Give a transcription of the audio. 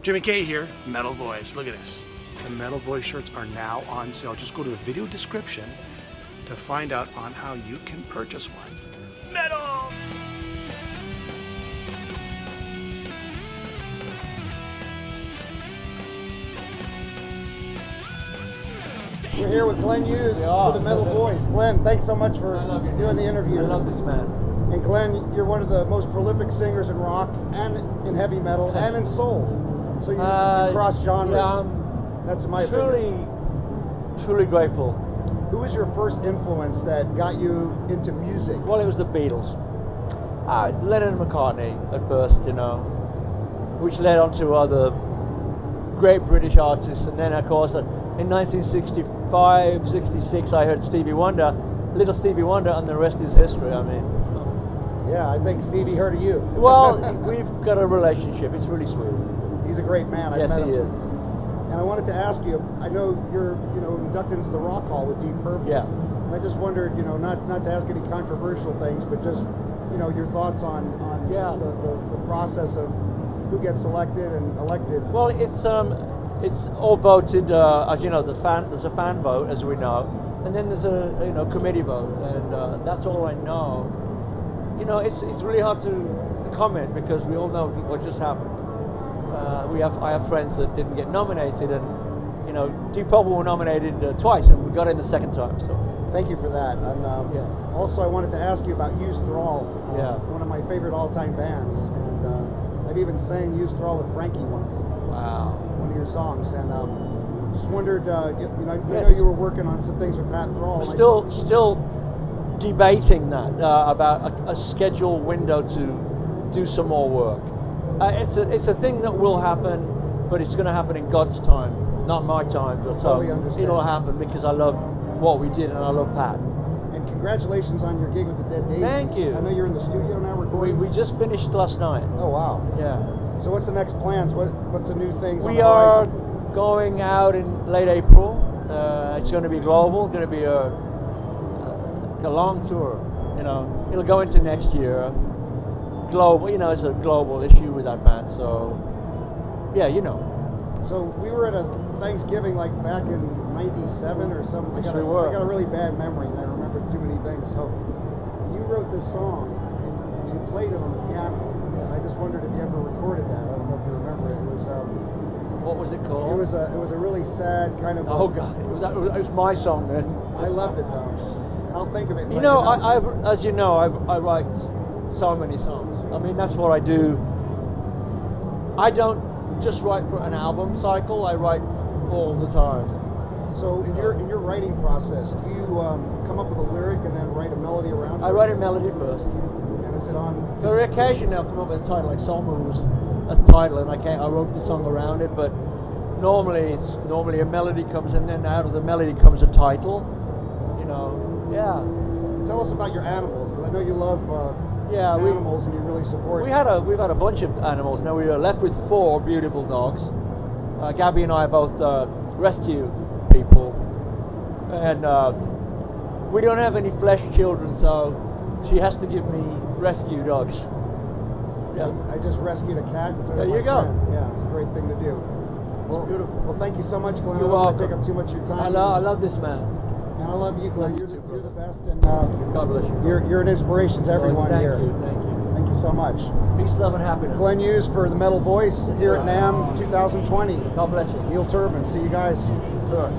Jimmy K here, Metal Voice. Look at this. The Metal Voice shirts are now on sale. Just go to the video description to find out on how you can purchase one. Metal! We're here with Glenn Hughes for the Metal Voice. Glenn, thanks so much for doing the interview. I love this man. And Glenn, you're one of the most prolific singers in rock and in heavy metal and in soul. So you cross genres. Yeah, that's my opinion. Truly grateful. Who was your first influence that got you into music? Well, it was the Beatles. Lennon and McCartney at first, which led on to other great British artists. And then, of course, in 1965, 66, I heard Stevie Wonder, little Stevie Wonder, and the rest is history. Yeah, I think Stevie heard of you. Well, we've got a relationship. It's really sweet. He's a great man. Yes, he is. And I wanted to ask you, I know you're, inducted into the Rock Hall with Deep Purple. Yeah. And I just wondered, not to ask any controversial things, but just, your thoughts on the process of who gets selected and elected. Well, it's all voted, as you know, there's a fan vote, as we know, and then there's a committee vote, and that's all I know. It's really hard to comment because we all know what just happened. I have friends that didn't get nominated, and Deep Purple were nominated twice, and we got in the second time. So thank you for that. And also, I wanted to ask you about Use Thrall, one of my favorite all-time bands, and I've even sang Use Thrall with Frankie once. Wow. One of your songs, and just wondered, I know Yes. you were working on some things with Pat Thrall. We're still debating that about a scheduled window to do some more work. It's a thing that will happen, but it's going to happen in God's time, not my time. So totally understand. It'll happen because I love what we did and I love Pat. And congratulations on your gig with the Dead Daisies. Thank you. I know you're in the studio now recording. We just finished last night. Oh wow. Yeah. So what's the next plans? What's the new things on We the are horizon? going out in late April. It's going to be global. Going to be a long tour. It'll go into next year. Global. It's a global issue with that band. So, yeah, So we were at a Thanksgiving like back in '97 or something. Yes, I got a really bad memory and I remember too many things. So you wrote this song and you played it on the piano. And I just wondered if you ever recorded that. I don't know if you remember it. It was what was it called? It was a really sad kind of. Oh God! It was my song then. I loved it though, and I'll think of it. As you know, I write so many songs. That's what I do. I don't just write for an album cycle. I write all the time. So in your writing process, do you come up with a lyric and then write a melody around it? I write a melody first. And is it on? For occasion, I'll come up with a title, like Soul Move was a title, and I wrote the song around it. But normally a melody comes, and then out of the melody comes a title. Yeah. Tell us about your animals, because I know you love animals and you really support. We've had a bunch of animals. Now we are left with 4 beautiful dogs. Gabby and I are both rescue people, and we don't have any flesh children, so she has to give me rescue dogs. Yeah. I just rescued a cat and There you go. friend. Yeah, it's a great thing to do. It's beautiful. Well, thank you so much, Glenn. You're I don't want to welcome. take up too much of your time. I love this man. And I love you, Glenn. Love you You're too, the best, and God bless you. you're an inspiration to everyone Thank here. Thank you. Thank you so much. Peace, love, and happiness. Glenn Hughes for the Metal Voice Yes, here sir. at Namm 2020. God bless you. Neil Turbin. See you guys. Yes, sir.